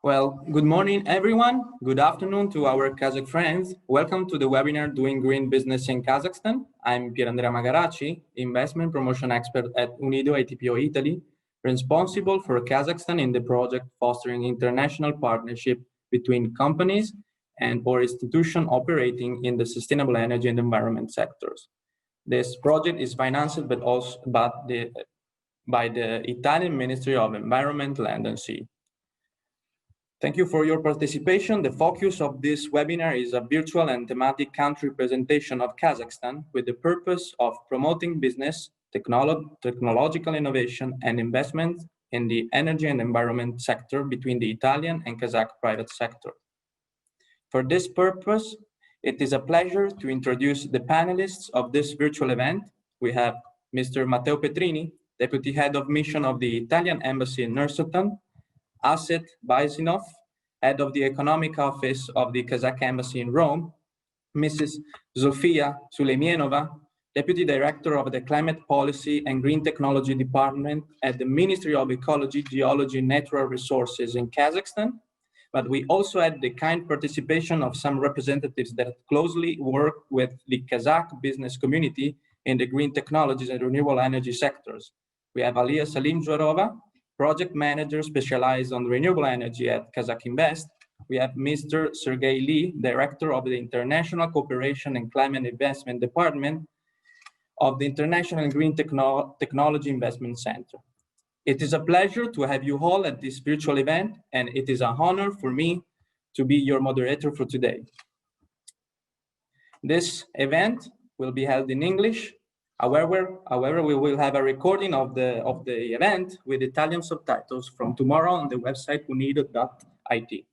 Well, good morning, everyone. Good afternoon to our Kazakh friends. Welcome to the webinar Doing Green Business in Kazakhstan. I'm Pierandrea Magaraci, investment promotion expert at UNIDO ITPO Italy, responsible for Kazakhstan in the project fostering international partnership between companies and or institutions operating in the sustainable energy and environment sectors. This project is financed by the Italian Ministry of Environment, Land and Sea. Thank you for your participation. The focus of this webinar is a virtual and thematic country presentation of Kazakhstan with the purpose of promoting business, technological innovation, and investment in the energy and environment sector between the Italian and Kazakh private sector. For this purpose, it is a pleasure to introduce the panelists of this virtual event. We have Mr. Matteo Petrini, Deputy Head of Mission of the Italian Embassy in Nur-Sultan, Asset Baisinov, Head of the Economic Office of the Kazakh Embassy in Rome, Mrs. Zofia Sulemienova, Deputy Director of the Climate Policy and Green Technology Department at the Ministry of Ecology, Geology, and Natural Resources in Kazakhstan. But we also had the kind participation of some representatives that closely work with the Kazakh business community in the green technologies and renewable energy sectors. We have Alia Salim Zhuarova, Project Manager specialized on renewable energy at Kazakh Invest. We have Mr. Sergei Li, Director of the International Cooperation and Climate Investment Department of the International Green Technology Investment Center. It is a pleasure to have you all at this virtual event, and it is an honor for me to be your moderator for today. This event will be held in English. However, we will have a recording of the event with Italian subtitles from tomorrow on the website unido.it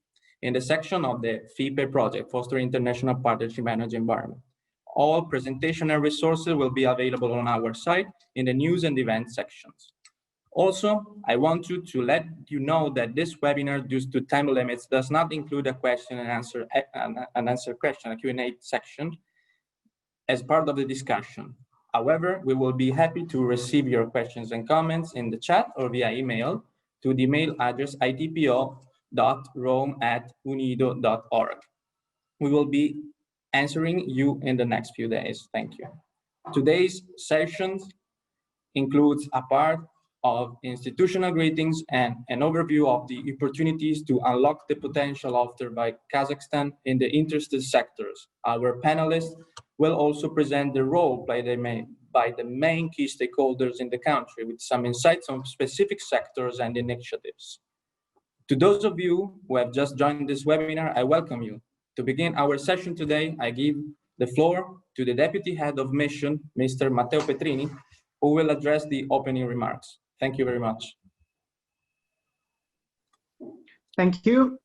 in the section of the FIPE project, Fostering International Partnership Energy Environment. All presentation and resources will be available on our site in the news and events sections. Also, I want to let you know that this webinar, due to time limits, does not include a question and answer question, a Q&A section as part of the discussion. However, we will be happy to receive your questions and comments in the chat or via email to the email address itpo.rome@unido.org. We will be answering you in the next few days. Thank you. Today's sessions includes a part of institutional greetings and an overview of the opportunities to unlock the potential offered by Kazakhstan in the interested sectors. Our panelists will also present the role played by the main key stakeholders in the country with some insights on specific sectors and initiatives. To those of you who have just joined this webinar, I welcome you. To begin our session today, I give the floor to the Deputy Head of Mission, Mr. Matteo Petrini, who will address the opening remarks. Thank you very much. Thank you.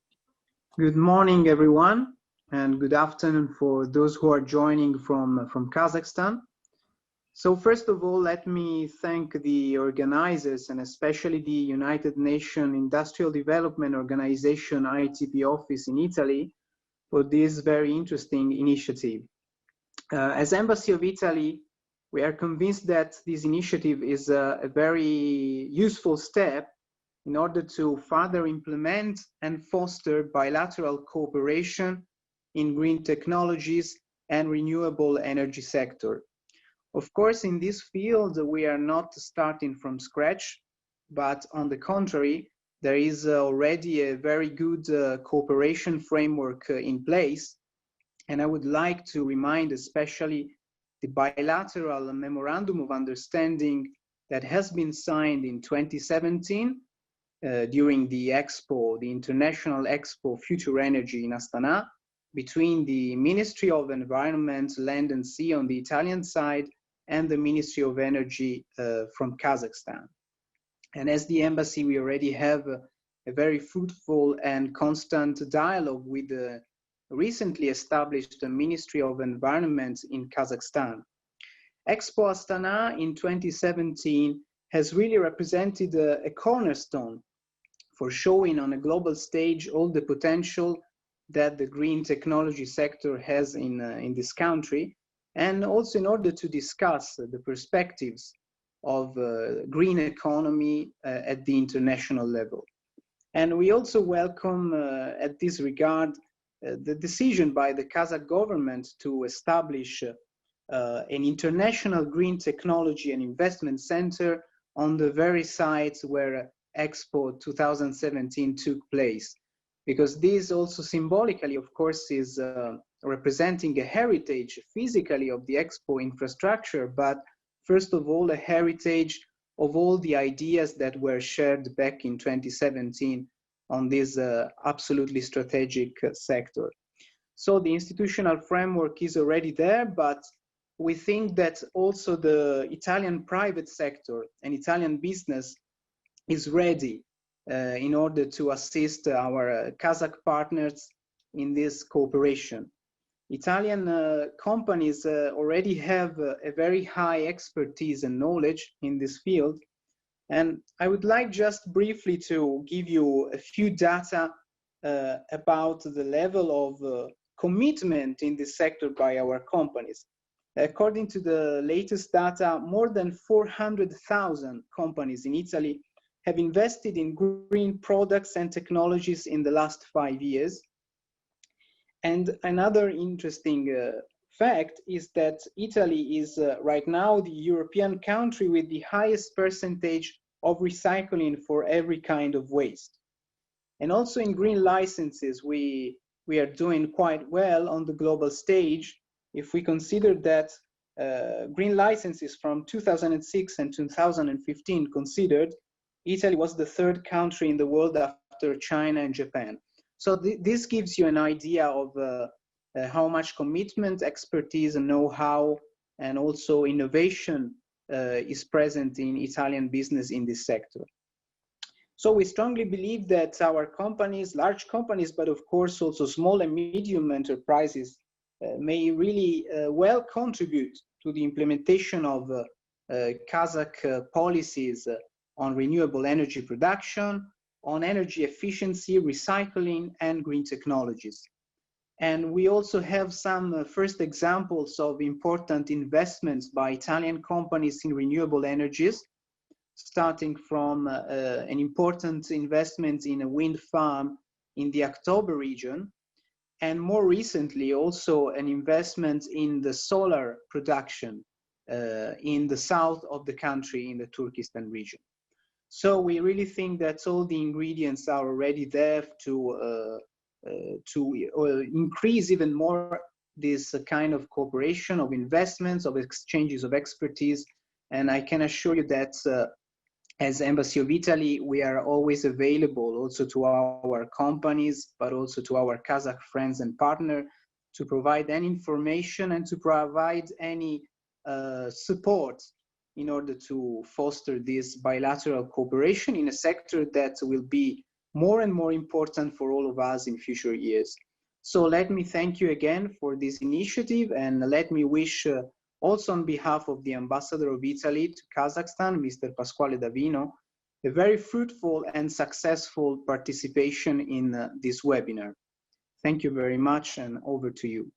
Good morning, everyone, and good afternoon for those who are joining from Kazakhstan. So first of all, let me thank the organizers and especially the United Nations Industrial Development Organization ITP office in Italy for this very interesting initiative. As Embassy of Italy, we are convinced that this initiative is a very useful step in order to further implement and foster bilateral cooperation in green technologies and renewable energy sector. Of course, in this field, we are not starting from scratch, but on the contrary, there is already a very good cooperation framework in place. And I would like to remind especially the bilateral memorandum of understanding that has been signed in 2017 during the Expo, the International Expo Future Energy in Astana, between the Ministry of Environment, Land and Sea on the Italian side and the Ministry of Energy from Kazakhstan. And as the embassy, we already have a very fruitful and constant dialogue with the recently established Ministry of Environment in Kazakhstan. Expo Astana in 2017 has really represented a cornerstone for showing on a global stage all the potential that the green technology sector has in this country, and also in order to discuss the perspectives of green economy at the international level. And we also welcome, at this regard, the decision by the Kazakh government to establish an international green technology and investment center on the very sites where Expo 2017 took place. Because this also symbolically, of course, is representing a heritage physically of the Expo infrastructure, but first of all, a heritage of all the ideas that were shared back in 2017 on this absolutely strategic sector. So the institutional framework is already there, but we think that also the Italian private sector and Italian business is ready in order to assist our Kazakh partners in this cooperation. Italian companies already have a very high expertise and knowledge in this field. And I would like just briefly to give you a few data about the level of commitment in this sector by our companies. According to the latest data, more than 400,000 companies in Italy have invested in green products and technologies in the last 5 years. And another interesting fact is that Italy is right now the European country with the highest percentage of recycling for every kind of waste. And also in green licenses, we are doing quite well on the global stage. If we consider that green licenses from 2006 and 2015 considered, Italy was the third country in the world after China and Japan. So this gives you an idea of how much commitment, expertise, and know-how, and also innovation is present in Italian business in this sector. So we strongly believe that our companies, large companies, but of course also small and medium enterprises, may really well contribute to the implementation of Kazakh policies on renewable energy production, on energy efficiency, recycling, and green technologies. And we also have some first examples of important investments by Italian companies in renewable energies, starting from an important investment in a wind farm in the October region, and more recently also an investment in the solar production in the south of the country in the Turkestan region. So we really think that all the ingredients are already there to increase even more this kind of cooperation, of investments, of exchanges of expertise. And I can assure you that as Embassy of Italy, we are always available also to our companies, but also to our Kazakh friends and partners to provide any information and to provide any support in order to foster this bilateral cooperation in a sector that will be more and more important for all of us in future years. So let me thank you again for this initiative, and let me wish also on behalf of the Ambassador of Italy to Kazakhstan, Mr. Pasquale Davino, a very fruitful and successful participation in this webinar. Thank you very much, and over to you.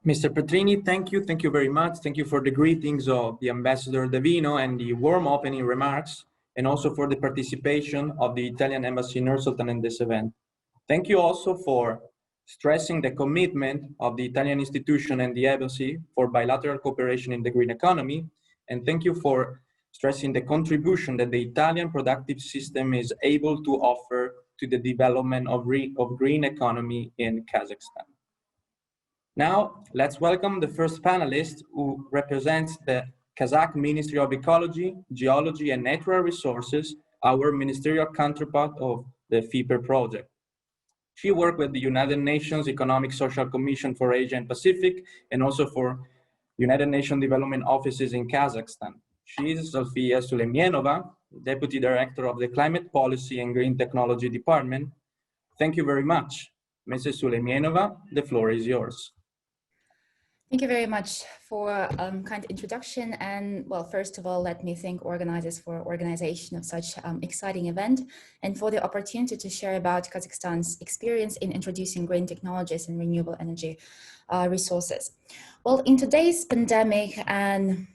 Mr. Petrini, thank you. Thank you very much. Thank you for the greetings of the Ambassador Davino and the warm opening remarks, and also for the participation of the Italian Embassy in Nur-Sultan in this event. Thank you also for stressing the commitment of the Italian institution and the embassy for bilateral cooperation in the green economy. And thank you for stressing the contribution that the Italian productive system is able to offer to the development of green economy in Kazakhstan. Now, let's welcome the first panelist, who represents the Kazakh Ministry of Ecology, Geology and Natural Resources, our ministerial counterpart of the FIPER project. She worked with the United Nations Economic Social Commission for Asia and Pacific, and also for United Nations Development Offices in Kazakhstan. She is Zofia Sulemienova, Deputy Director of the Climate Policy and Green Technology Department. Thank you very much. Mrs. Sulemienova, the floor is yours. Thank you very much for kind introduction. And well, first of all, let me thank organizers for organization of such exciting event, and for the opportunity to share about Kazakhstan's experience in introducing green technologies and renewable energy resources. Well, in today's pandemic and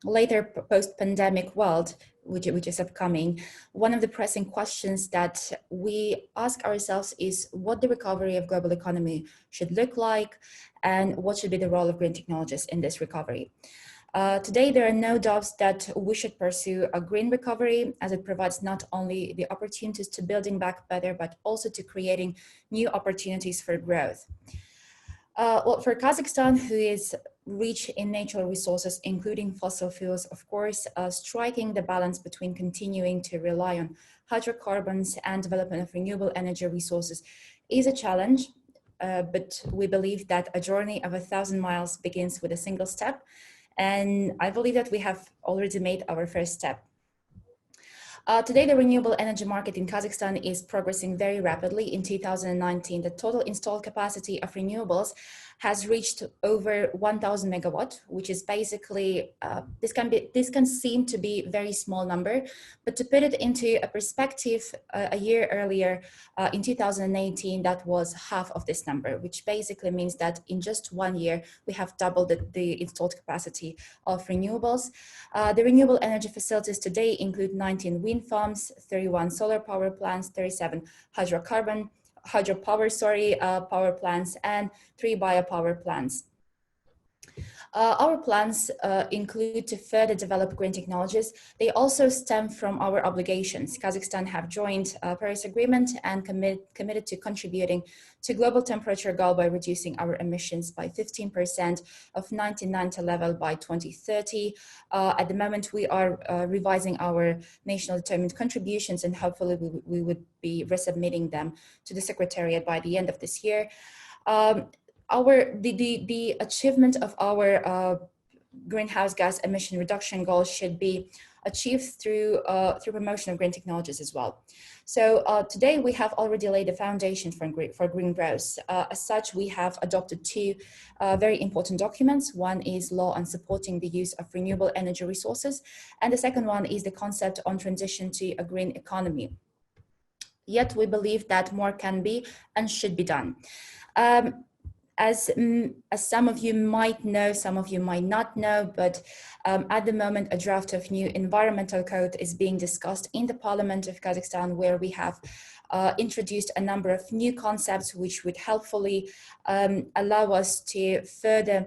later post-pandemic world, which is upcoming, one of the pressing questions that we ask ourselves is what the recovery of global economy should look like and what should be the role of green technologies in this recovery. Today, there are no doubts that we should pursue a green recovery, as it provides not only the opportunities to building back better, but also to creating new opportunities for growth. Well, for Kazakhstan, who is rich in natural resources, including fossil fuels, of course, striking the balance between continuing to rely on hydrocarbons and development of renewable energy resources is a challenge, but we believe that a journey of 1,000 miles begins with a single step. And I believe that we have already made our first step. Today, the renewable energy market in Kazakhstan is progressing very rapidly. In 2019, the total installed capacity of renewables has reached over 1,000 megawatt, which is basically, this can seem to be a very small number, but to put it into a perspective, a year earlier, in 2018, that was half of this number, which basically means that in just 1 year, we have doubled the installed capacity of renewables. The renewable energy facilities today include 19 wind farms, 31 solar power plants, 37 hydropower power plants, and 3 biopower plants. Our plans include to further develop green technologies. They also stem from our obligations. Kazakhstan have joined Paris Agreement and committed to contributing to global temperature goal by reducing our emissions by 15% of 1990 level by 2030. At the moment, we are revising our national determined contributions, and hopefully we would be resubmitting them to the Secretariat by the end of this year. The achievement of our greenhouse gas emission reduction goals should be achieved through promotion of green technologies as well. So today we have already laid the foundation for green growth. As such, we have adopted 2 very important documents. One is law on supporting the use of renewable energy resources, and the second one is the concept on transition to a green economy. Yet we believe that more can be and should be done. As some of you might know, some of you might not know, but at the moment, a draft of new environmental code is being discussed in the Parliament of Kazakhstan, where we have introduced a number of new concepts which would helpfully allow us to further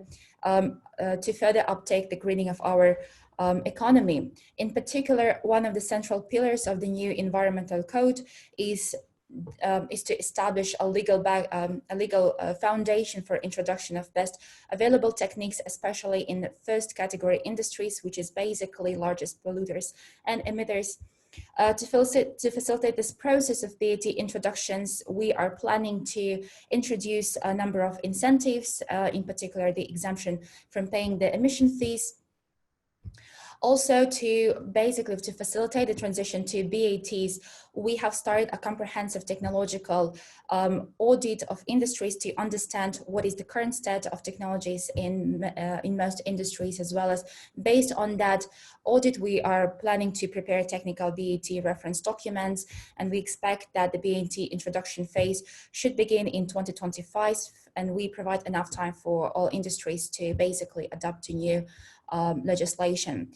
uptake the greening of our economy. In particular, one of the central pillars of the new environmental code is to establish a legal foundation for introduction of best available techniques, especially in the first category industries, which is basically largest polluters and emitters. To facilitate this process of BAT introductions, we are planning to introduce a number of incentives, in particular the exemption from paying the emission fees. Also, to facilitate the transition to BATs, we have started a comprehensive technological audit of industries to understand what is the current state of technologies in most industries, as well as based on that audit, we are planning to prepare technical BAT reference documents, and we expect that the BAT introduction phase should begin in 2025, and we provide enough time for all industries to basically adapt to new legislation.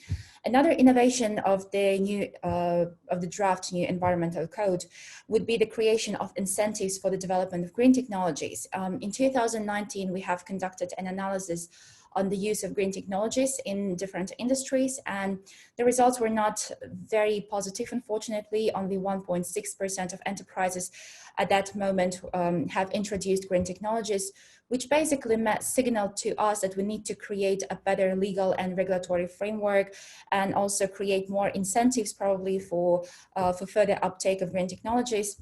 Another innovation of the draft new environmental code would be the creation of incentives for the development of green technologies. In 2019, we have conducted an analysis on the use of green technologies in different industries, and the results were not very positive. Unfortunately, only 1.6% of enterprises at that moment have introduced green technologies, which basically signaled to us that we need to create a better legal and regulatory framework, and also create more incentives probably for further uptake of green technologies.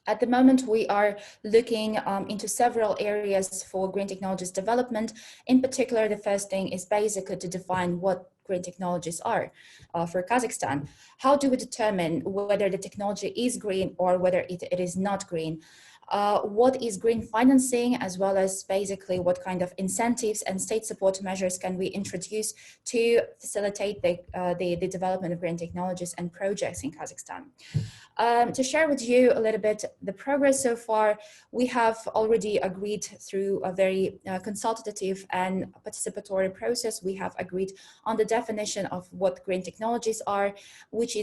At the moment, we are looking into several areas for green technologies development. In particular, the first thing is basically to define what green technologies are for Kazakhstan. How do we determine whether the technology is green or whether it is not green? what is green financing, as well as basically what kind of incentives and state support measures can we introduce to facilitate the development of green technologies and projects in Kazakhstan. To share with you a little bit the progress so far, we have already agreed through a very consultative and participatory process. We have agreed on the definition of what green technologies are, which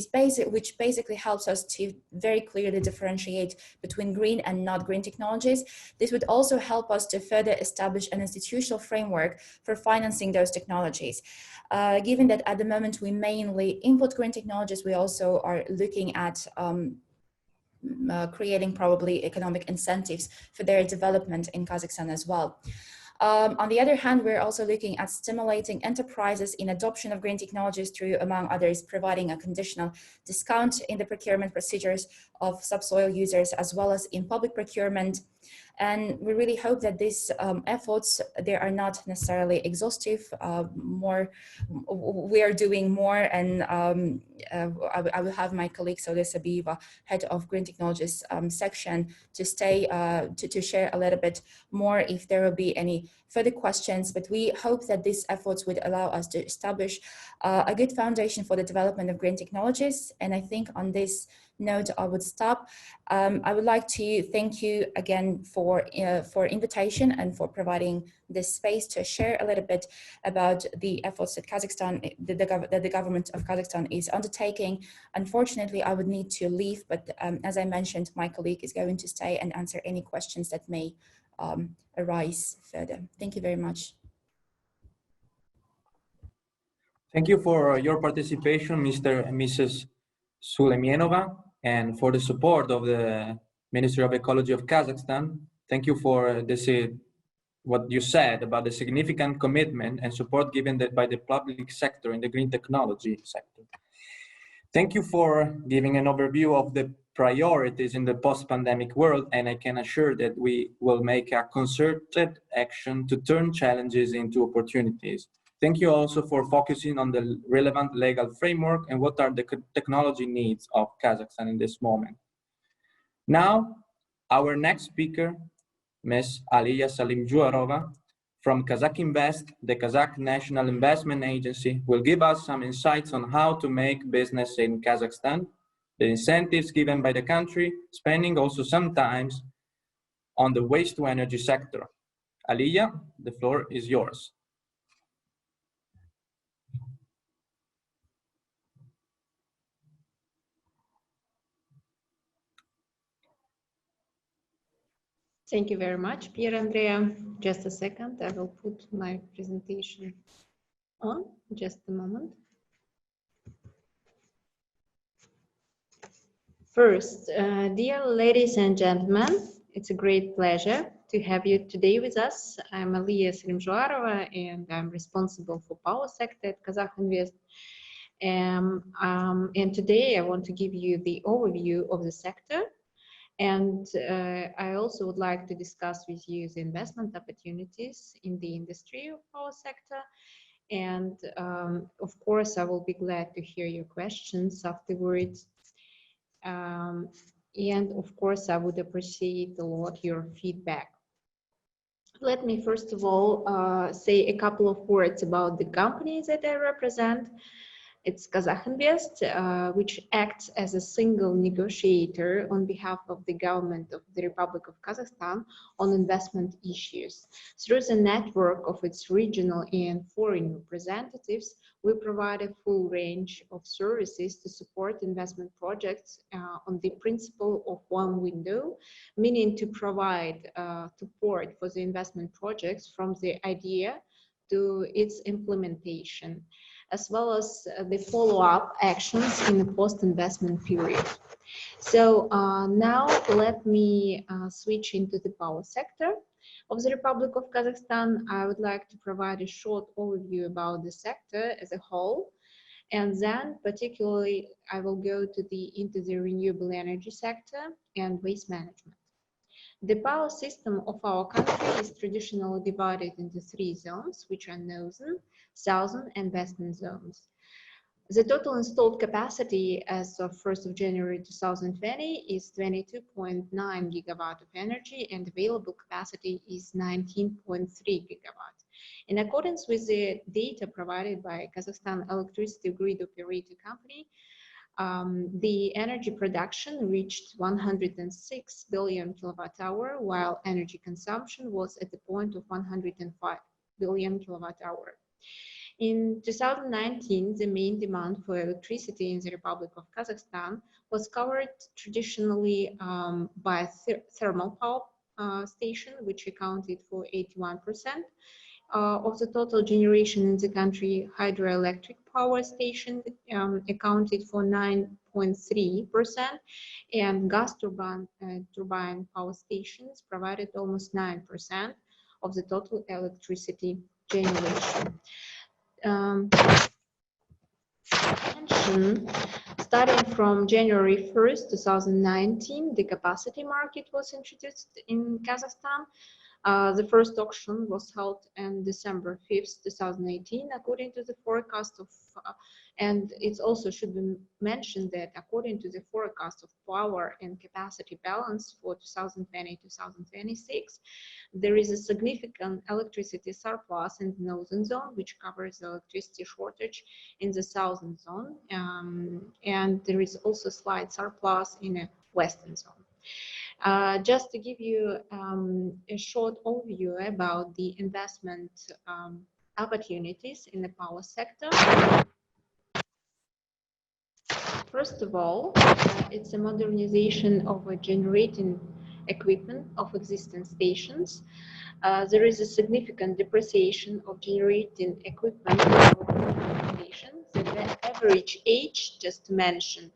basically helps us to very clearly differentiate between green and not green technologies. This would also help us to further establish an institutional framework for financing those technologies. Given that at the moment we mainly import green technologies, we also are looking at creating probably economic incentives for their development in Kazakhstan as well. On the other hand, we're also looking at stimulating enterprises in adoption of green technologies through, among others, providing a conditional discount in the procurement procedures of subsoil users, as well as in public procurement. And we really hope that these efforts, they are not necessarily exhaustive. We are doing more, and I will have my colleague Saude Sabieva, head of Green Technologies section, to share a little bit more if there will be any further questions. But we hope that these efforts would allow us to establish a good foundation for the development of green technologies. And I think on this note, I would stop. I would like to thank you again for invitation and for providing this space to share a little bit about the efforts that Kazakhstan, that the government of Kazakhstan is undertaking. Unfortunately, I would need to leave, but as I mentioned, my colleague is going to stay and answer any questions that may arise further. Thank you very much. Thank you for your participation, Mr. and Mrs. Sulemienova, and for the support of the Ministry of Ecology of Kazakhstan. Thank you for this, what you said about the significant commitment and support given by the public sector in the green technology sector. Thank you for giving an overview of the priorities in the post-pandemic world, and I can assure that we will make a concerted action to turn challenges into opportunities. Thank you also for focusing on the relevant legal framework and what are the technology needs of Kazakhstan in this moment. Now, our next speaker, Ms. Aliya Salimjuarova from Kazakh Invest, the Kazakh National Investment Agency, will give us some insights on how to make business in Kazakhstan, the incentives given by the country, spending also sometimes on the waste-to-energy sector. Aliya, the floor is yours. Thank you very much, Pierre Andrea. Just a second, I will put my presentation on, just a moment. First, dear ladies and gentlemen, it's a great pleasure to have you today with us. I'm Aliya Salimjuarova, and I'm responsible for power sector at Kazakh Invest. And today I want to give you the overview of the sector. And I also would like to discuss with you the investment opportunities in the industry of our sector. And of course, I will be glad to hear your questions afterwards. And of course, I would appreciate a lot your feedback. Let me first of all say a couple of words about the company that I represent. It's Kazakh Invest, which acts as a single negotiator on behalf of the government of the Republic of Kazakhstan on investment issues. Through the network of its regional and foreign representatives, we provide a full range of services to support investment projects on the principle of one window, meaning to provide support for the investment projects from the idea to its implementation, as well as the follow-up actions in the post-investment period. So now let me switch into the power sector of the Republic of Kazakhstan. I would like to provide a short overview about the sector as a whole, and then particularly I will go into the renewable energy sector and waste management. The power system of our country is traditionally divided into three zones, which are northern, southern, and western zones. The total installed capacity as of 1st of January 2020 is 22.9 gigawatt of energy, and available capacity is 19.3 gigawatt. In accordance with the data provided by Kazakhstan Electricity Grid Operator Company, the energy production reached 106 billion kilowatt hour, while energy consumption was at the point of 105 billion kilowatt hour. In 2019, the main demand for electricity in the Republic of Kazakhstan was covered traditionally by thermal power station, which accounted for 81%. Of the total generation in the country, hydroelectric power station accounted for 9.3%, and gas turbine power stations provided almost 9% of the total electricity generation. Starting from January 1st, 2019, the capacity market was introduced in Kazakhstan. The first auction was held on December 5th, 2018, according to the forecast of, and it also should be mentioned that according to the forecast of power and capacity balance for 2020-2026, there is a significant electricity surplus in the northern zone, which covers the electricity shortage in the southern zone, and there is also slight surplus in a western zone. Just to give you a short overview about the investment opportunities in the power sector. First of all, it's a modernization of a generating equipment of existing stations. There is a significant depreciation of generating equipment of stations. The average age, just to mention,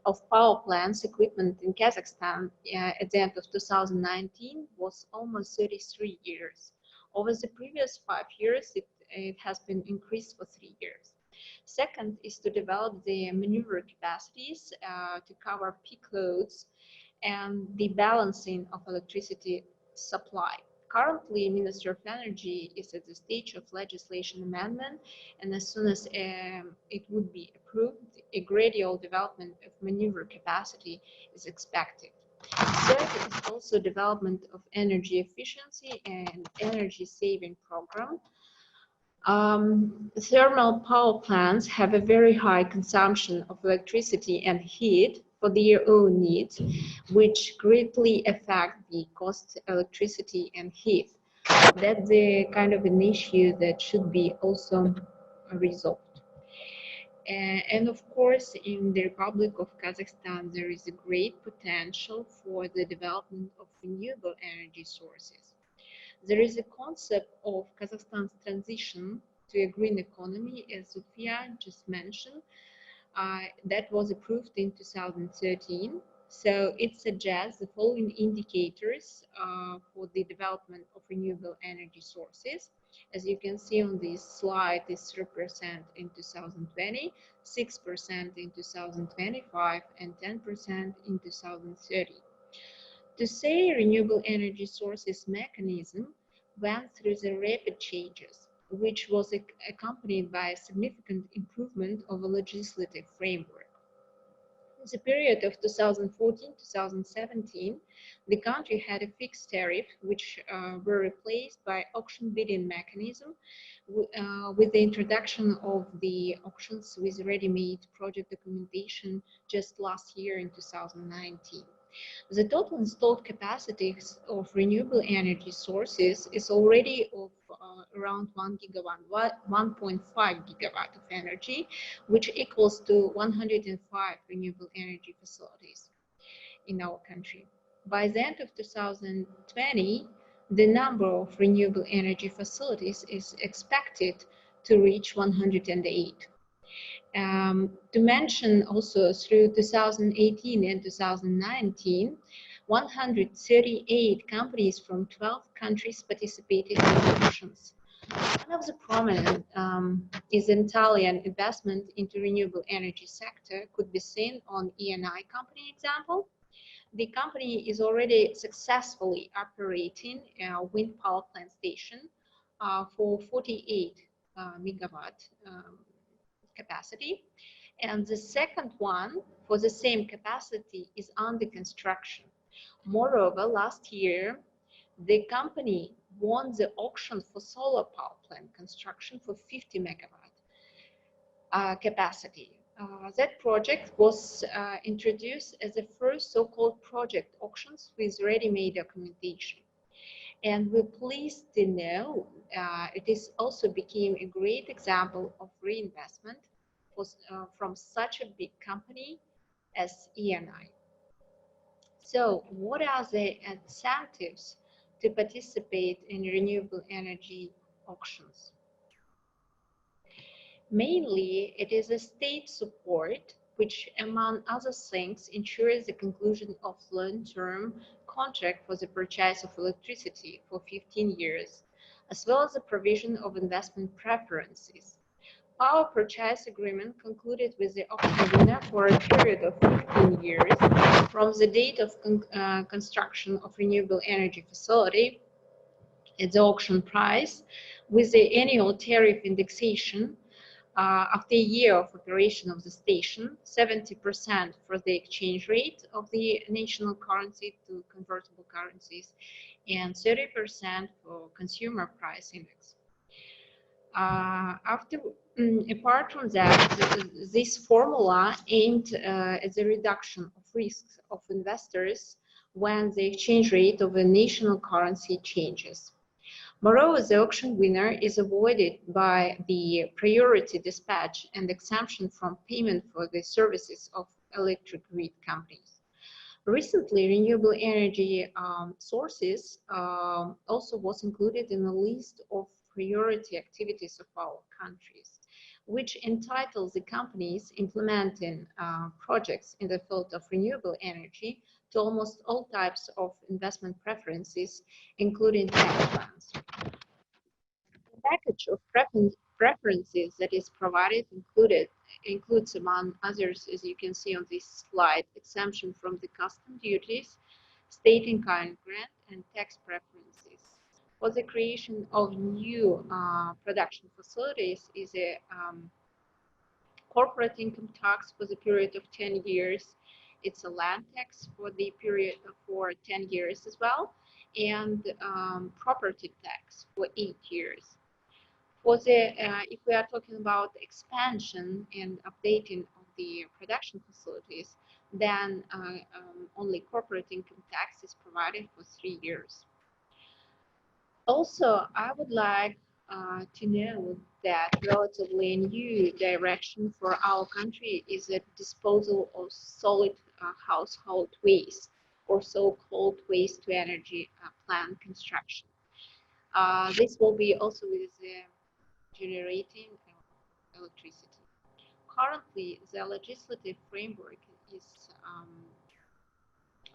of power plants equipment in Kazakhstan at the end of 2019 was almost 33 years. Over the previous 5 years, it has been increased for 3 years. Second is to develop the maneuver capacities to cover peak loads and the balancing of electricity supply. Currently, Ministry of Energy is at the stage of legislation amendment, and as soon as it would be approved, a gradual development of maneuver capacity is expected. Third is also development of energy efficiency and energy saving program. Thermal power plants have a very high consumption of electricity and heat for their own needs, which greatly affect the cost of electricity and heat. That's the kind of an issue that should be also resolved. And of course, in the Republic of Kazakhstan, there is a great potential for the development of renewable energy sources. There is a concept of Kazakhstan's transition to a green economy, as Sofia just mentioned, that was approved in 2013. So it suggests the following indicators for the development of renewable energy sources. As you can see on this slide, it's 3% in 2020, 6% in 2025, and 10% in 2030. To say renewable energy sources mechanism went through the rapid changes, which was accompanied by a significant improvement of the legislative framework. In the period of 2014-2017, the country had a fixed tariff, which were replaced by auction bidding mechanism with the introduction of the auctions with ready-made project documentation just last year in 2019. The total installed capacity of renewable energy sources is already of around 1 gigawatt, 1.5 gigawatt of energy, which equals to 105 renewable energy facilities in our country. By the end of 2020, the number of renewable energy facilities is expected to reach 108. To mention also, through 2018 and 2019, 138 companies from 12 countries participated in auctions. One of the prominent is an Italian investment into renewable energy sector, could be seen on ENI company example. The company is already successfully operating a wind power plant station for 48 megawatt capacity. And the second one for the same capacity is under construction. Moreover, last year, the company won the auction for solar power plant construction for 50 megawatt capacity. That project was introduced as the first so-called project auctions with ready-made documentation. And we're pleased to know it is also became a great example of reinvestment from such a big company as ENI. So what are the incentives to participate in renewable energy auctions? Mainly, it is a state support, which, among other things, ensures the conclusion of long-term contract for the purchase of electricity for 15 years, as well as the provision of investment preferences. Power purchase agreement concluded with the auction winner for a period of 15 years from the date of construction of renewable energy facility at the auction price, with the annual tariff indexation after a year of operation of the station, 70% for the exchange rate of the national currency to convertible currencies, and 30% for consumer price index. Apart from that, this formula aimed at the reduction of risks of investors when the exchange rate of a national currency changes. Moreover, the auction winner is avoided by the priority dispatch and exemption from payment for the services of electric grid companies. Recently, renewable energy sources also was included in a list of priority activities of our countries, which entitles the companies implementing projects in the field of renewable energy to almost all types of investment preferences, including tax plans. The package of preferences that is provided includes, among others, as you can see on this slide, exemption from the custom duties, state-in-kind grant, and tax preferences. For the creation of new production facilities is a corporate income tax for the period of 10 years. It's a land tax for the period for 10 years as well, and property tax for 8 years. For the, if we are talking about expansion and updating of the production facilities, then only corporate income tax is provided for 3 years. Also, I would like to know that relatively new direction for our country is the disposal of solid household waste, or so-called waste to energy plant construction. This will be also with the generating electricity. Currently, the legislative framework is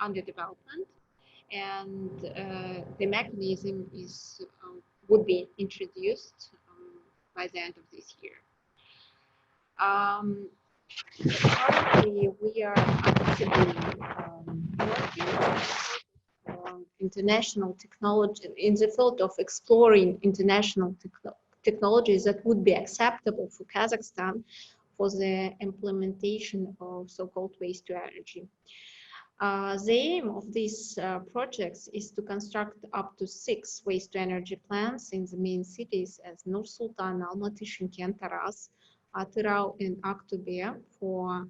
under development, and the mechanism is would be introduced by the end of this year. Currently, we are actively working on international technology in the field of exploring international technologies that would be acceptable for Kazakhstan for the implementation of so-called waste to energy. The aim of these projects is to construct up to 6 waste-to-energy plants in the main cities as Nur-Sultan, Almaty, Shymkent, Taraz, Atyrau, and Aktobe for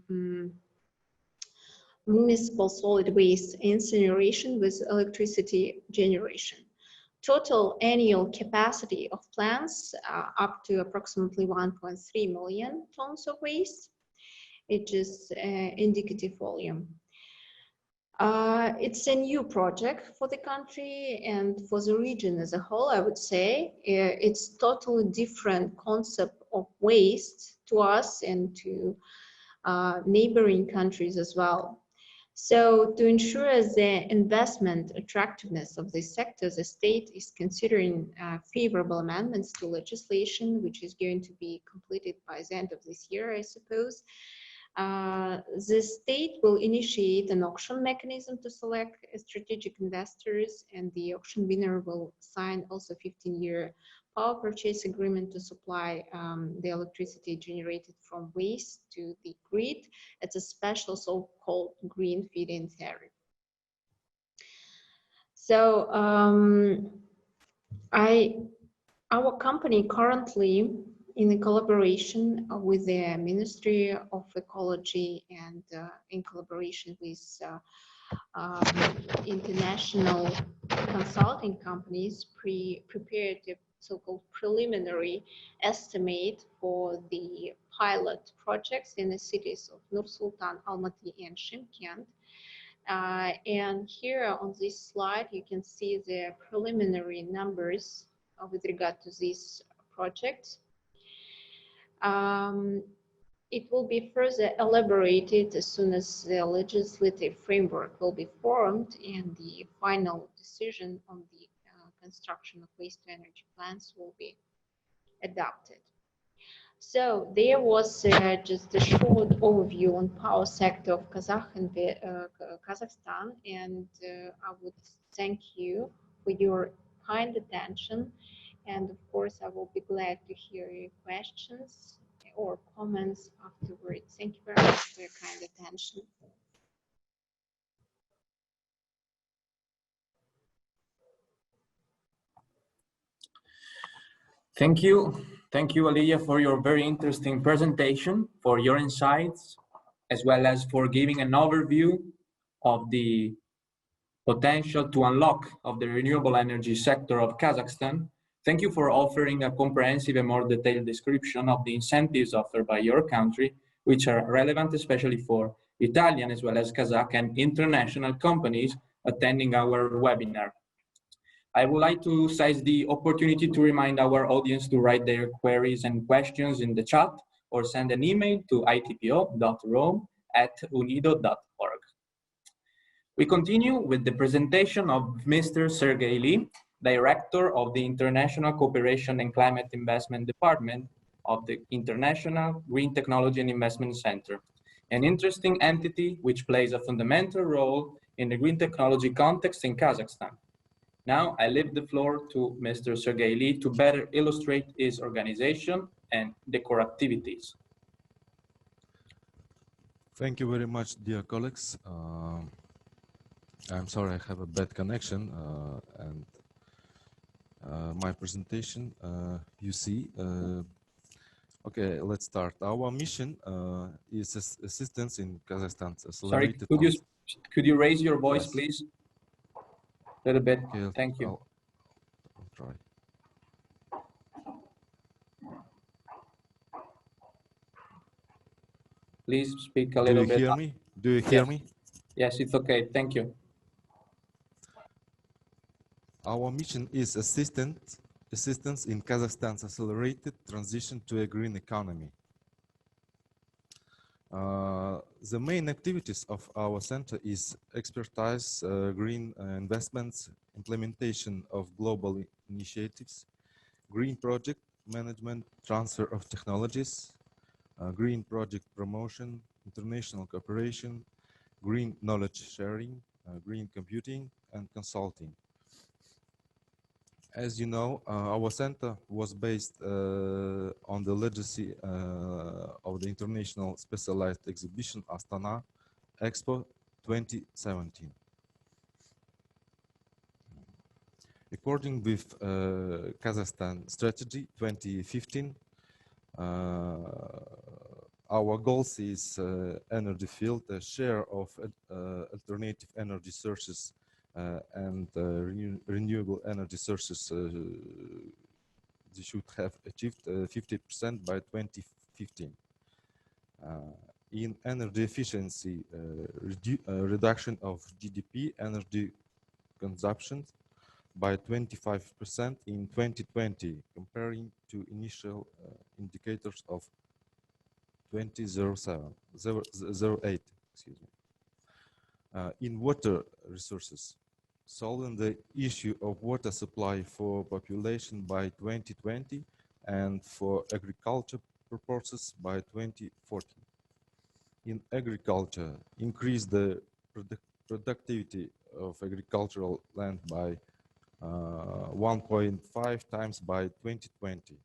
municipal solid waste incineration with electricity generation. Total annual capacity of plants up to approximately 1.3 million tons of waste. It is indicative volume. It's a new project for the country and for the region as a whole, I would say. It's totally different concept of waste to us and to neighboring countries as well. So to ensure the investment attractiveness of this sector, the state is considering favorable amendments to legislation, which is going to be completed by the end of this year, I suppose. The state will initiate an auction mechanism to select strategic investors, and the auction winner will sign also 15-year power purchase agreement to supply the electricity generated from waste to the grid. It's a special so-called green feed-in tariff. So our company currently, in a collaboration with the Ministry of Ecology and in collaboration with international consulting companies, prepared a so-called preliminary estimate for the pilot projects in the cities of Nur-Sultan, Almaty, and Shymkent. And here on this slide, you can see the preliminary numbers with regard to these projects. It will be further elaborated as soon as the legislative framework will be formed and the final decision on the construction of waste-to-energy plants will be adopted. So there was just a short overview on power sector of Kazakhstan, and I would thank you for your kind attention. And of course, I will be glad to hear your questions or comments afterwards. Thank you very much for your kind attention. Thank you. Thank you, Aliya, for your very interesting presentation, for your insights, as well as for giving an overview of the potential to unlock of the renewable energy sector of Kazakhstan. Thank you for offering a comprehensive and more detailed description of the incentives offered by your country, which are relevant especially for Italian as well as Kazakh and international companies attending our webinar. I would like to seize the opportunity to remind our audience to write their queries and questions in the chat or send an email to itpo.rome@unido.org. We continue with the presentation of Mr. Sergey Lee, Director of the International Cooperation and Climate Investment Department of the International Green Technology and Investment Center, an interesting entity which plays a fundamental role in the green technology context in Kazakhstan. Now I leave the floor to Mr. Sergey Lee to better illustrate his organization and the core activities. Thank you very much, dear colleagues. I'm sorry I have a bad connection and my presentation you see. Okay, let's start. Our mission is assistance in Kazakhstan's accelerated. Sorry, could you raise your voice, yes, please? A little bit. Okay, Thank you. I'll try. Please speak a little bit. Do you hear me? Do you hear me? Yes, it's okay. Thank you. Our mission is assistance in Kazakhstan's accelerated transition to a green economy. The main activities of our center is expertise, green investments, implementation of global initiatives, green project management, transfer of technologies, green project promotion, international cooperation, green knowledge sharing, green computing, and consulting. As you know, our center was based on the legacy of the International Specialized Exhibition Astana Expo 2017. According with Kazakhstan Strategy 2015, our goals is energy field, a share of alternative energy sources and renewable energy sources they should have achieved 50% by 2015. In energy efficiency, reduction of GDP energy consumption by 25% in 2020, comparing to initial indicators of 2008, excuse me. In water resources, solving the issue of water supply for population by 2020 and for agriculture purposes by 2040. in agriculture, increase the productivity of agricultural land by 1.5 times by 2020.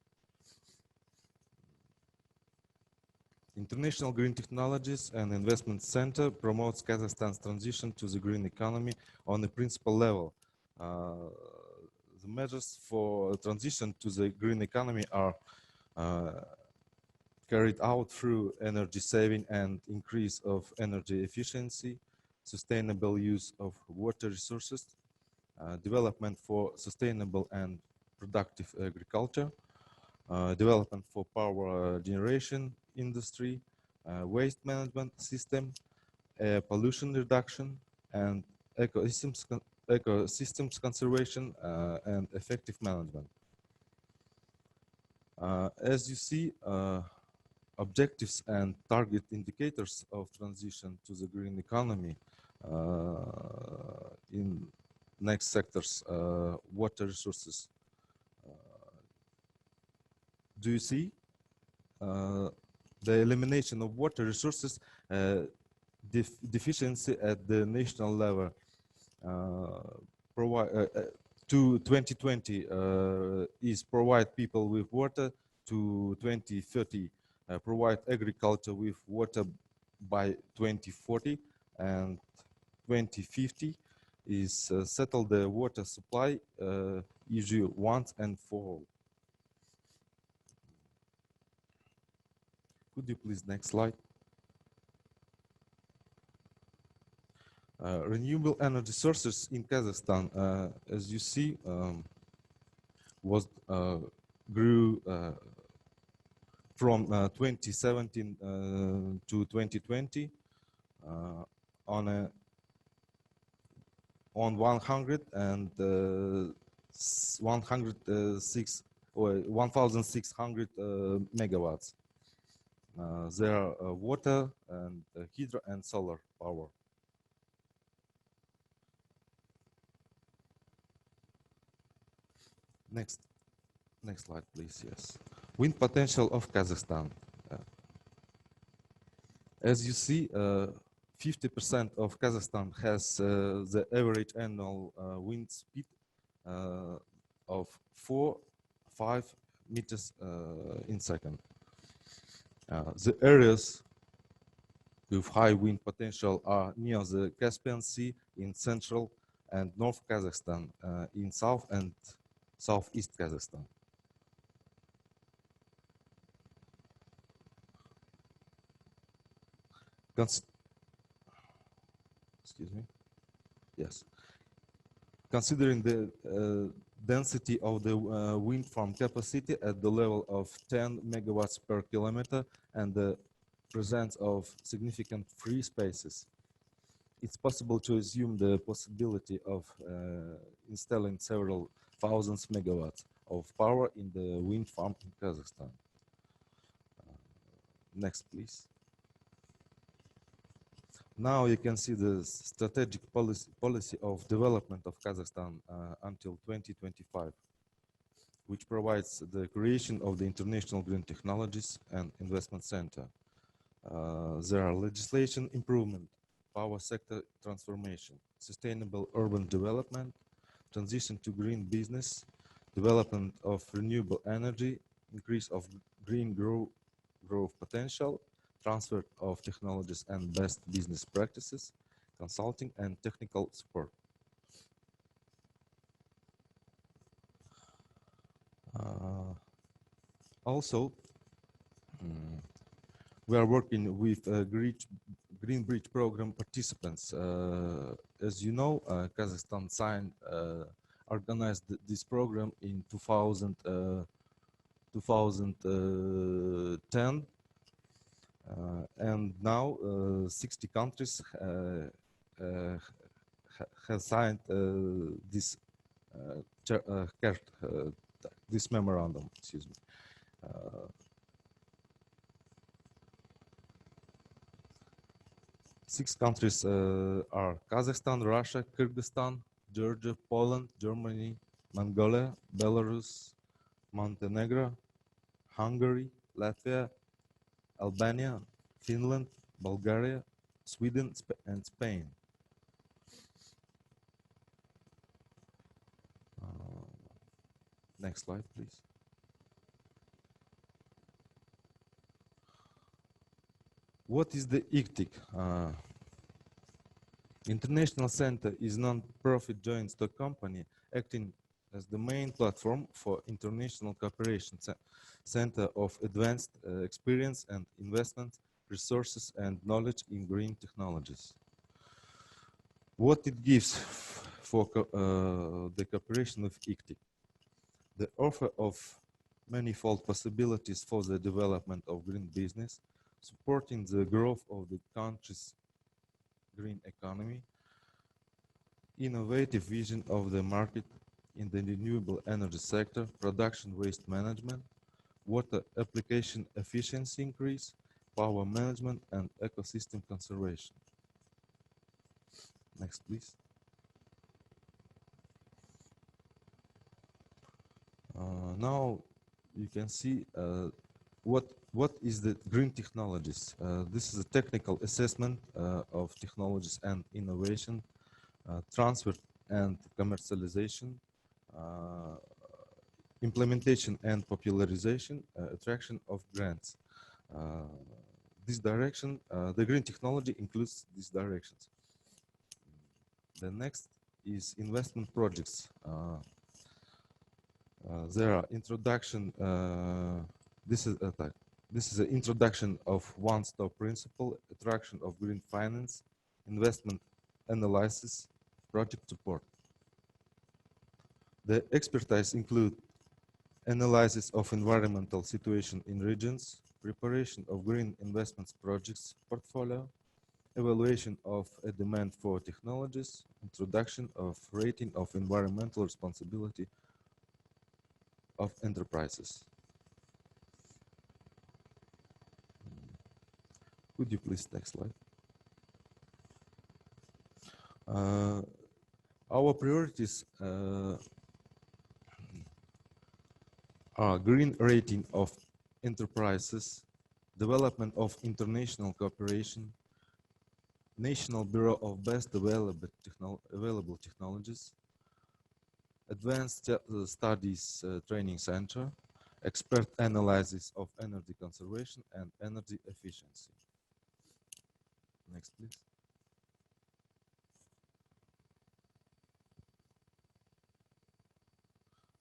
International Green Technologies and Investment Center promotes Kazakhstan's transition to the green economy on a principal level. The measures for transition to the green economy are carried out through energy saving and increase of energy efficiency, sustainable use of water resources, development for sustainable and productive agriculture, development for power generation industry, waste management system, pollution reduction, and ecosystems conservation and effective management. As you see, objectives and target indicators of transition to the green economy in next sectors, water resources. Do you see the elimination of water resources deficiency at the national level to 2020 is provide people with water, to 2030 provide agriculture with water by 2040, and 2050 is settle the water supply issue once and for all. Could you please next slide? Renewable energy sources in Kazakhstan, as you see, grew from 2017 to 2020 on 1,600 megawatts. There are water and hydro and solar power. Next slide, please. Yes, wind potential of Kazakhstan. As you see, 50% of Kazakhstan has the average annual wind speed of 4-5 meters in second. The areas with high wind potential are near the Caspian Sea in central and north Kazakhstan, in south and southeast Kazakhstan. Excuse me. Yes. Considering the density of the wind farm capacity at the level of 10 megawatts per kilometer and the presence of significant free spaces, it's possible to assume the possibility of installing several thousands megawatts of power in the wind farm in Kazakhstan. Next, please. Now you can see the strategic policy of development of Kazakhstan until 2025, which provides the creation of the International Green Technologies and Investment Center. There are legislation improvement, power sector transformation, sustainable urban development, transition to green business, development of renewable energy, increase of green growth potential, transfer of technologies and best business practices, consulting and technical support. Also, we are working with Green Bridge program participants. As you know, Kazakhstan organized this program in 2010. And now 60 countries have signed this memorandum. Excuse me. 6 countries are Kazakhstan, Russia, Kyrgyzstan, Georgia, Poland, Germany, Mongolia, Belarus, Montenegro, Hungary, Latvia, Albania, Finland, Bulgaria, Sweden, and Spain. Next slide, please. What is the ICTIC? International Center is a non-profit joint stock company acting as the main platform for international cooperation center of advanced experience and investment resources and knowledge in green technologies. What it gives for the cooperation with ICTIC? The offer of manifold possibilities for the development of green business, supporting the growth of the country's green economy, innovative vision of the market in the renewable energy sector, production waste management, water application efficiency increase, power management, and ecosystem conservation. Next, please. Now you can see what is the green technologies. This is a technical assessment of technologies and innovation, transfer and commercialization, implementation and popularization, attraction of grants. This direction, the green technology includes these directions. The next is investment projects. There are introduction. This is an introduction of one-stop principle, attraction of green finance, investment analysis, project support. The expertise include analysis of environmental situation in regions, preparation of green investments projects portfolio, evaluation of a demand for technologies, introduction of rating of environmental responsibility of enterprises. Could you please next slide? Our priorities are green rating of enterprises, development of international cooperation, National Bureau of Best Available Technologies, Advanced Studies Training Center, expert analysis of energy conservation and energy efficiency. Next, please.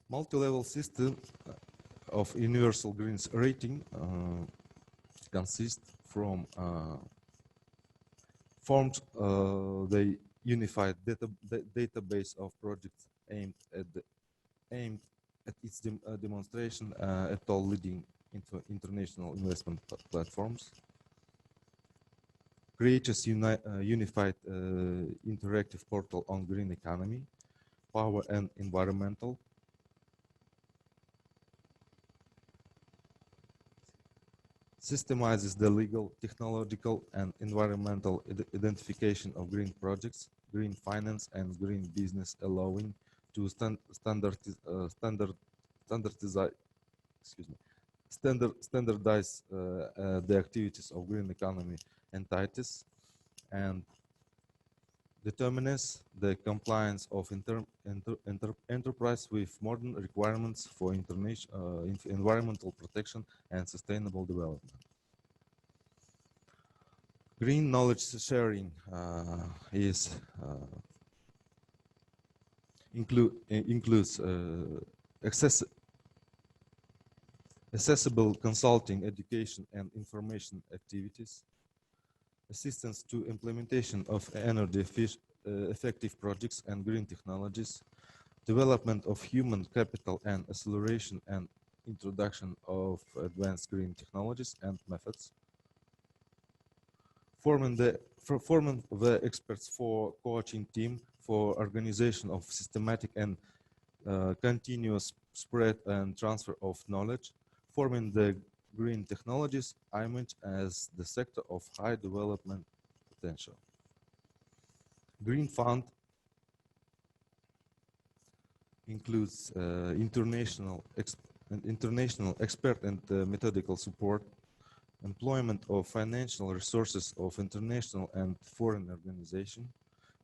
Multi-level system of universal greens rating consists from formed the unified database of projects aimed at its demonstration at all leading international investment platforms. Creates unified interactive portal on green economy, power and environmental. Systemizes the legal, technological, and environmental identification of green projects, green finance, and green business, allowing to standardize the activities of green economy entities, and determines the compliance of enterprise with modern requirements for environmental protection and sustainable development. Green knowledge sharing includes accessible consulting, education, and information activities, assistance to implementation of energy effective projects and green technologies, development of human capital and acceleration and introduction of advanced green technologies and methods, forming the experts for coaching team for organization of systematic and continuous spread and transfer of knowledge, forming the green technologies image as the sector of high development potential. Green Fund includes international expert and methodical support, employment of financial resources of international and foreign organizations,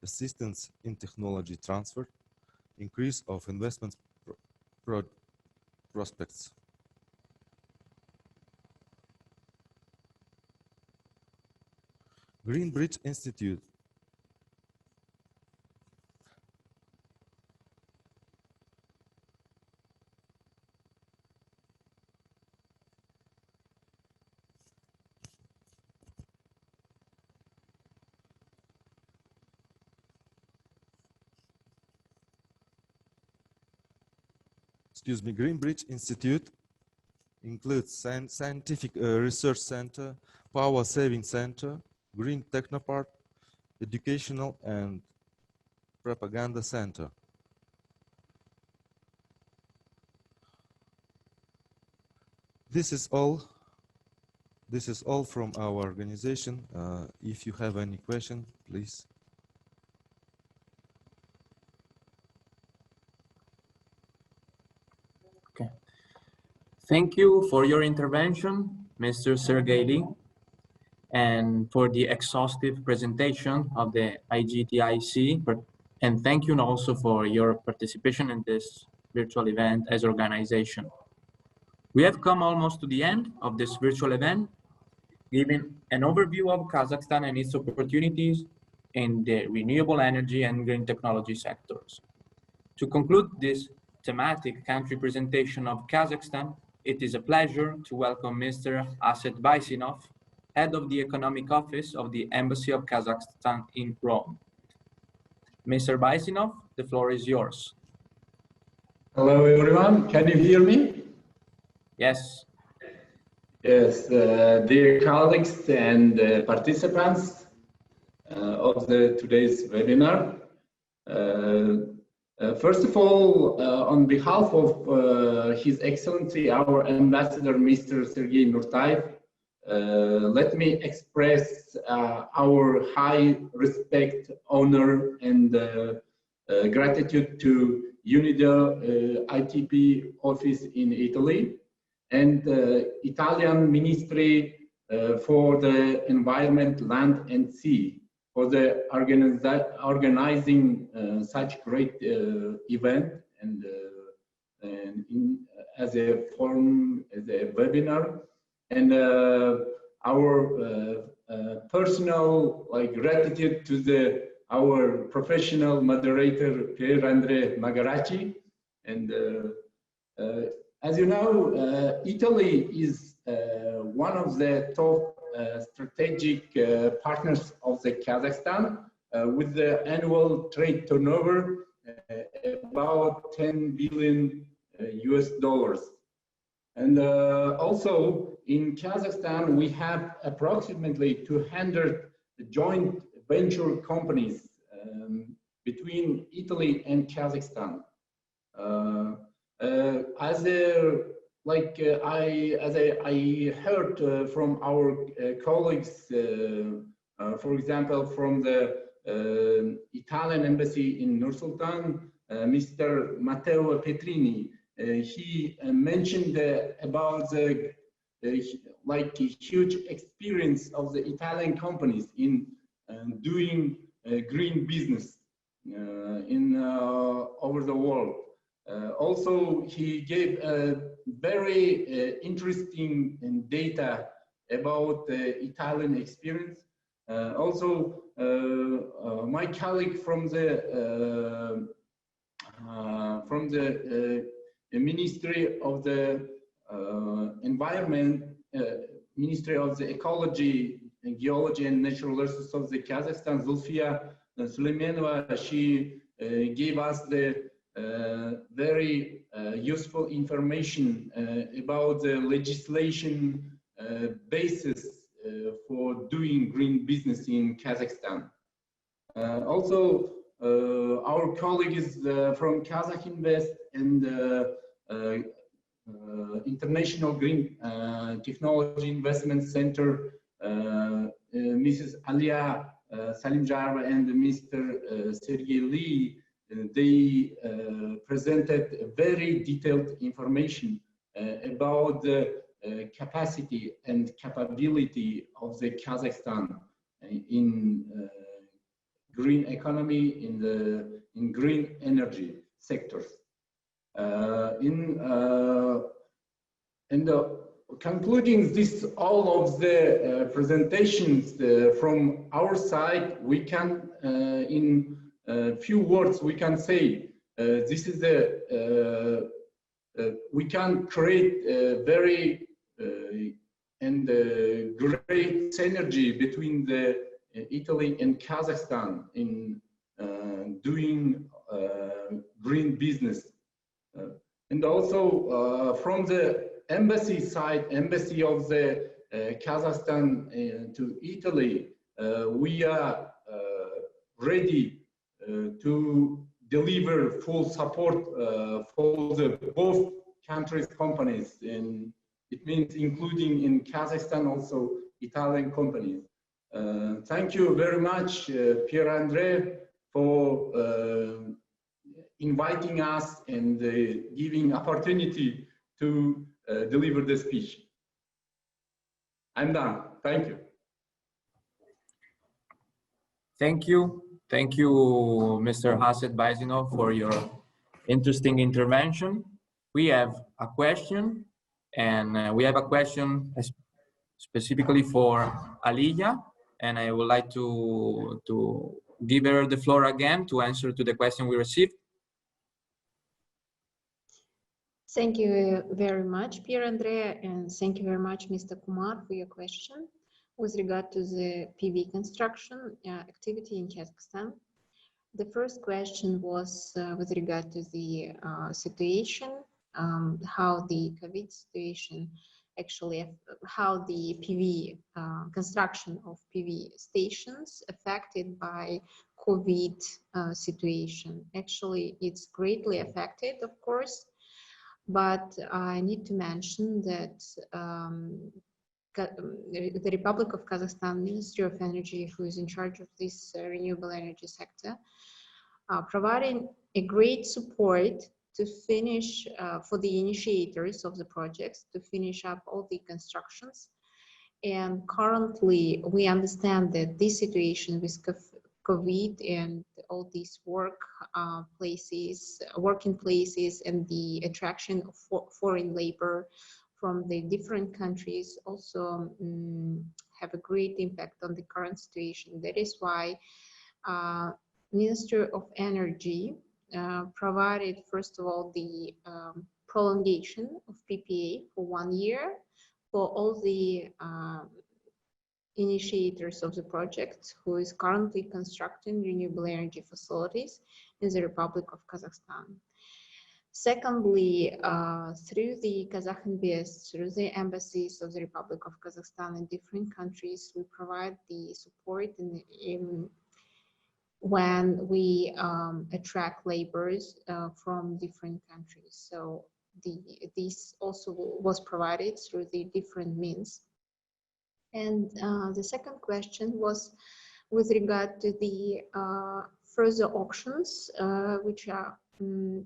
assistance in technology transfer, increase of investment prospects. Greenbridge Institute. Greenbridge Institute includes scientific research center, power saving center, green technopark, educational and propaganda center. This is all from our organization. If you have any question, please. Okay. Thank you for your intervention, Mr. Sergey Lee, and for the exhaustive presentation of the IGTIC. And thank you also for your participation in this virtual event as organization. We have come almost to the end of this virtual event, giving an overview of Kazakhstan and its opportunities in the renewable energy and green technology sectors. To conclude this thematic country presentation of Kazakhstan, it is a pleasure to welcome Mr. Asset Baisinov, Head of the Economic Office of the Embassy of Kazakhstan in Rome. Mr. Baisinov, the floor is yours. Hello, everyone. Can you hear me? Yes. Yes, dear colleagues and participants of today's webinar. First of all, on behalf of His Excellency, our Ambassador, Mr. Sergey Nurtayev, let me express our high respect, honor, and gratitude to UNIDO ITP office in Italy and Italian Ministry for the Environment, Land and Sea for the organizing such great event and as a webinar, and our personal gratitude to our professional moderator Pierre-André Magarachi. And as you know, Italy is one of the top strategic partners of the Kazakhstan with the annual trade turnover about 10 billion US dollars. And also in Kazakhstan, we have approximately 200 joint venture companies between Italy and Kazakhstan. As I heard from our colleagues, for example, from the Italian embassy in Nur-Sultan, Mr. Matteo Petrini, he mentioned about the huge experience of the Italian companies in doing green business over the world. Also, he gave very interesting data about the Italian experience. Also, my colleague from the Ministry of the Environment, Ministry of the Ecology, and Geology and Natural Resources of the Kazakhstan, Zulfiya Suleymanova, she gave us the very useful information about the legislation basis for doing green business in Kazakhstan. Also, our colleague is from Kazakh Invest and International Green Technology Investment Center, Mrs. Alia Salimjarova and Mr. Sergey Lee. They presented very detailed information about the capacity and capability of the Kazakhstan in green economy, in green energy sectors. Concluding this, all of the presentations from our side, we can, in few words, we can say this is we can create a very and great synergy between Italy and Kazakhstan in doing green business. And also from the embassy side, embassy of the Kazakhstan to Italy, we are ready to deliver full support for the both countries' companies, and it means including in Kazakhstan also Italian companies. Thank you very much, Pierre-André, for inviting us and giving opportunity to deliver the speech. I'm done. Thank you. Thank you. Thank you, Mr. Haset Baizinov, for your interesting intervention. We have a question, and we have a question specifically for Aliyah, and I would like to give her the floor again to answer to the question we received. Thank you very much, Pierre-André, and thank you very much, Mr. Kumar, for your question. With regard to the PV construction activity in Kazakhstan, the first question was with regard to the situation, how the COVID situation actually, how the PV construction of PV stations affected by COVID situation. Actually, it's greatly affected, of course, but I need to mention that the Republic of Kazakhstan Ministry of Energy, who is in charge of this renewable energy sector, providing a great support to finish for the initiators of the projects to finish up all the constructions. And currently, we understand that this situation with COVID and all these working places, and the attraction of foreign labor from the different countries also have a great impact on the current situation. That is why Ministry of Energy provided, first of all, the prolongation of PPA for 1 year for all the initiators of the project who is currently constructing renewable energy facilities in the Republic of Kazakhstan. Secondly, through the Kazakh MBS, through the embassies of the Republic of Kazakhstan in different countries, we provide the support when we attract laborers from different countries. So this also was provided through the different means. And the second question was with regard to the further auctions which are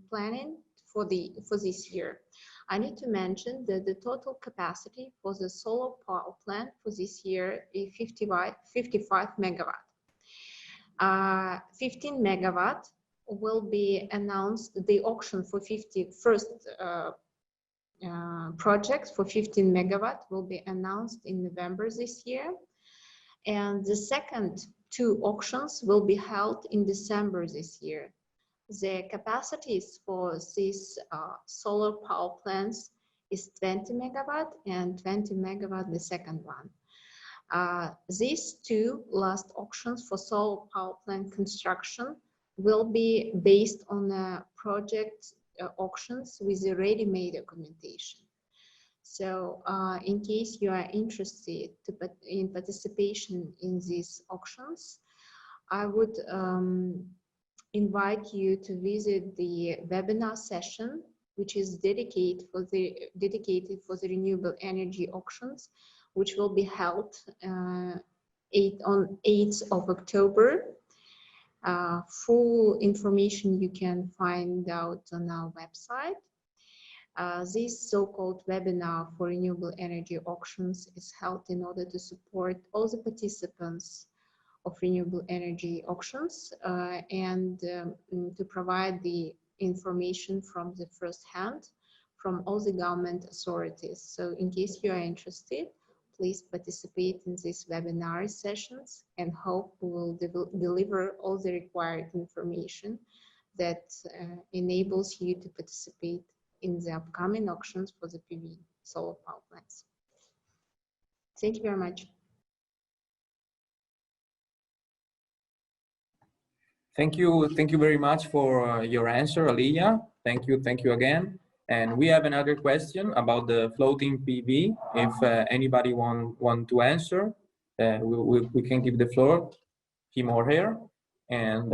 planning for this year. I need to mention that the total capacity for the solar power plant for this year is 55 megawatt. 15 megawatt will be announced. The auction for first projects for 15 megawatt will be announced in November this year, and the second 2 auctions will be held in December this year. The capacities for these solar power plants is 20 megawatt and 20 megawatt the second one. These 2 last auctions for solar power plant construction will be based on project auctions with the ready-made documentation. So in case you are interested in participation in these auctions, I would invite you to visit the webinar session, which is dedicated for the renewable energy auctions, which will be held on 8th of October. Full information you can find out on our website. This so-called webinar for renewable energy auctions is held in order to support all the participants of renewable energy auctions and to provide the information from the first hand from all the government authorities. So in case you are interested, please participate in these webinar sessions and hope we will deliver all the required information that enables you to participate in the upcoming auctions for the PV solar power plants. Thank you very much. Thank you very much for your answer, Aliyah. Thank you again. And we have another question about the floating PV. If anybody want to answer, we can give the floor, him or her. And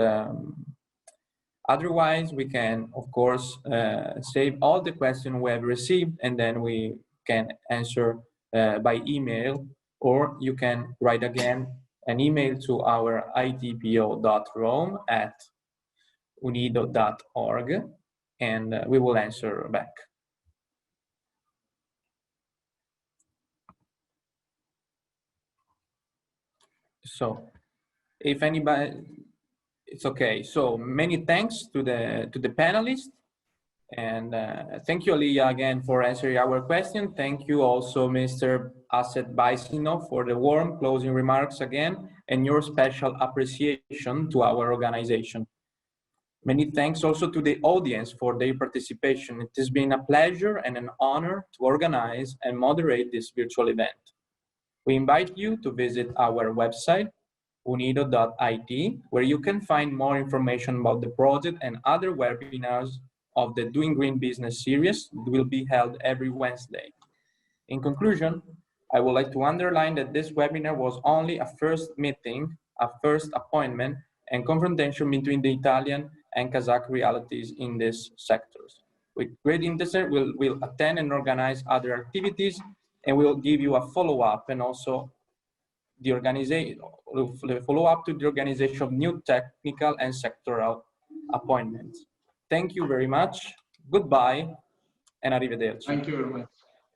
otherwise, we can, of course, save all the questions we have received, and then we can answer by email, or you can write again an email to our itpo.rome@unido.org, and we will answer back. So, if anybody, it's okay. So many thanks to the panelists, and thank you, Aliyah, again for answering our question. Thank you also, Mr. Asset Baisino, for the warm closing remarks again, and your special appreciation to our organization. Many thanks also to the audience for their participation. It has been a pleasure and an honor to organize and moderate this virtual event. We invite you to visit our website, unido.it, where you can find more information about the project and other webinars of the Doing Green Business series that will be held every Wednesday. In conclusion, I would like to underline that this webinar was only a first meeting, a first appointment, and confrontation between the Italian and Kazakh realities in these sectors. With great interest, we'll attend and organize other activities, and we'll give you a follow-up and also the follow-up to the organization of new technical and sectoral appointments. Thank you very much. Goodbye and arrivederci. Thank you very much.